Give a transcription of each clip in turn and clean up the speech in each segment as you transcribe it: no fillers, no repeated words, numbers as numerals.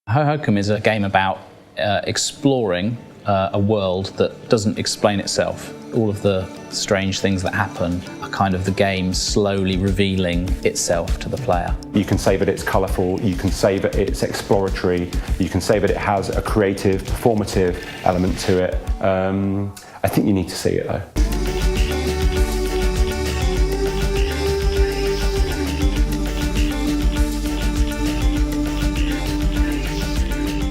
Hohokum is a game about exploring a world that doesn't explain itself. All of the strange things that happen are kind of the game slowly revealing itself to the player. You can say that it's colourful, you can say that it's exploratory, you can say that it has a creative, performative element to it. I think you need to see it though.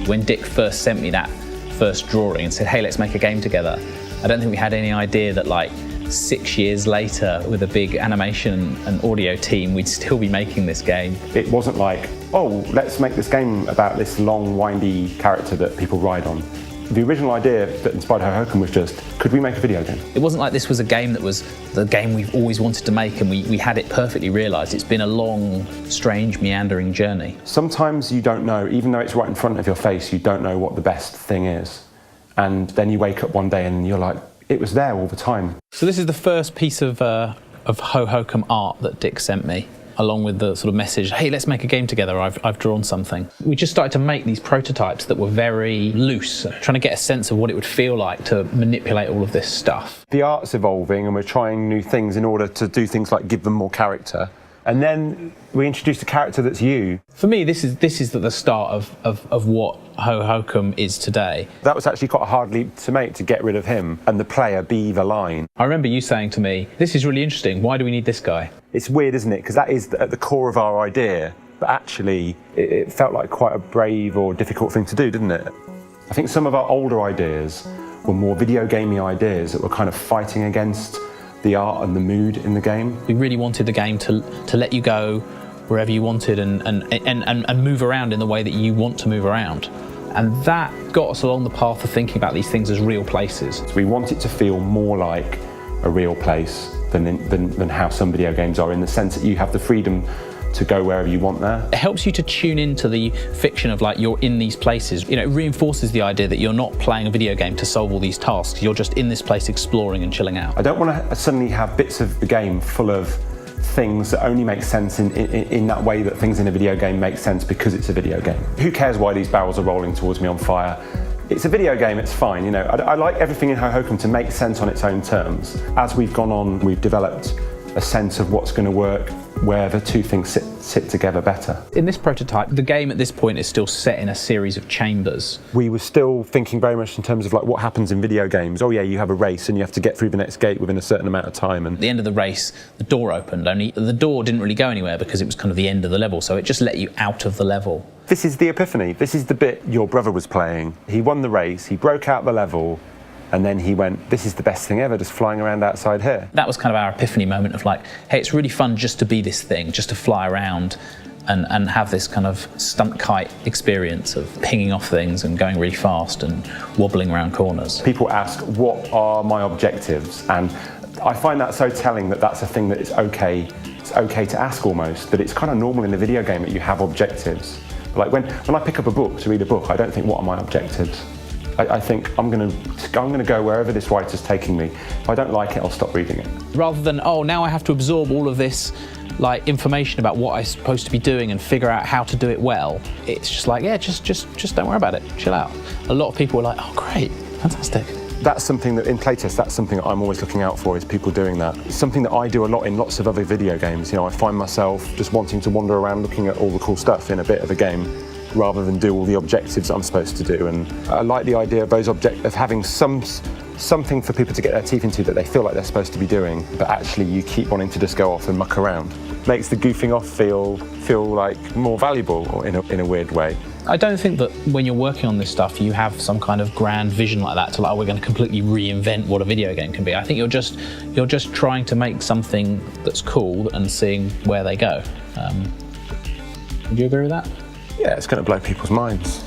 When Dick first sent me that first drawing and said, hey, let's make a game together, I don't think we had any idea that like 6 years later, with a big animation and audio team, we'd still be making this game. It wasn't like, oh, let's make this game about this long, windy character that people ride on. The original idea that inspired Hohokum was just, could we make a video game? It wasn't like this was a game that was the game we've always wanted to make and we had it perfectly realised. It's been a long, strange, meandering journey. Sometimes you don't know, even though it's right in front of your face, you don't know what the best thing is. And then you wake up one day and you're like, it was there all the time. So this is the first piece of Hohokum art that Dick sent me, along with the sort of message, hey, let's make a game together, I've drawn something. We just started to make these prototypes that were very loose, trying to get a sense of what it would feel like to manipulate all of this stuff. The art's evolving and we're trying new things in order to do things like give them more character. And then we introduced a character that's you. For me, this is the start of what Hohokum is today. That was actually quite a hard leap to make, to get rid of him and the player be the line. I remember you saying to me, this is really interesting, why do we need this guy? It's weird, isn't it? Because that is at the core of our idea, but actually it felt like quite a brave or difficult thing to do, didn't it? I think some of our older ideas were more video gamey ideas that were kind of fighting against the art and the mood in the game. We really wanted the game to let you go wherever you wanted and move around in the way that you want to move around. And that got us along the path of thinking about these things as real places. So we want it to feel more like a real place than how some video games are, in the sense that you have the freedom to go wherever you want there. It helps you to tune into the fiction of like you're in these places. You know, it reinforces the idea that you're not playing a video game to solve all these tasks. You're just in this place exploring and chilling out. I don't want to suddenly have bits of the game full of things that only make sense in that way that things in a video game make sense because it's a video game. Who cares why these barrels are rolling towards me on fire? It's a video game, it's fine, you know. I like everything in Hohokum to make sense on its own terms. As we've gone on, we've developed a sense of what's going to work, where the two things sit together better. In this prototype, the game at this point is still set in a series of chambers. We were still thinking very much in terms of like what happens in video games. Oh yeah, you have a race and you have to get through the next gate within a certain amount of time. And at the end of the race, the door opened, only the door didn't really go anywhere because it was kind of the end of the level, so it just let you out of the level. This is the epiphany. This is the bit your brother was playing. He won the race, he broke out the level, and then he went, this is the best thing ever, just flying around outside here. That was kind of our epiphany moment of like, hey, it's really fun just to be this thing, just to fly around and have this kind of stunt kite experience of pinging off things and going really fast and wobbling around corners. People ask, what are my objectives? And I find that so telling that that's a thing that it's okay to ask almost, that it's kind of normal in a video game that you have objectives. Like when I pick up a book to read a book, I don't think, what are my objectives? I think I'm going to go wherever this writer's taking me. If I don't like it, I'll stop reading it. Rather than, oh, now I have to absorb all of this like information about what I'm supposed to be doing and figure out how to do it well. It's just like, yeah, just don't worry about it. Chill out. A lot of people are like, oh, great, fantastic. That's something that in playtest, that's something that I'm always looking out for, is people doing that. It's something that I do a lot in lots of other video games. You know, I find myself just wanting to wander around looking at all the cool stuff in a bit of a game, rather than do all the objectives I'm supposed to do. And I like the idea of those of having something for people to get their teeth into that they feel like they're supposed to be doing, but actually you keep wanting to just go off and muck around. Makes the goofing off feel like more valuable, or in a weird way. I don't think that when you're working on this stuff, you have some kind of grand vision like that to like, oh, we're going to completely reinvent what a video game can be. I think you're just trying to make something that's cool and seeing where they go. Would you agree with that? Yeah, it's going to blow people's minds.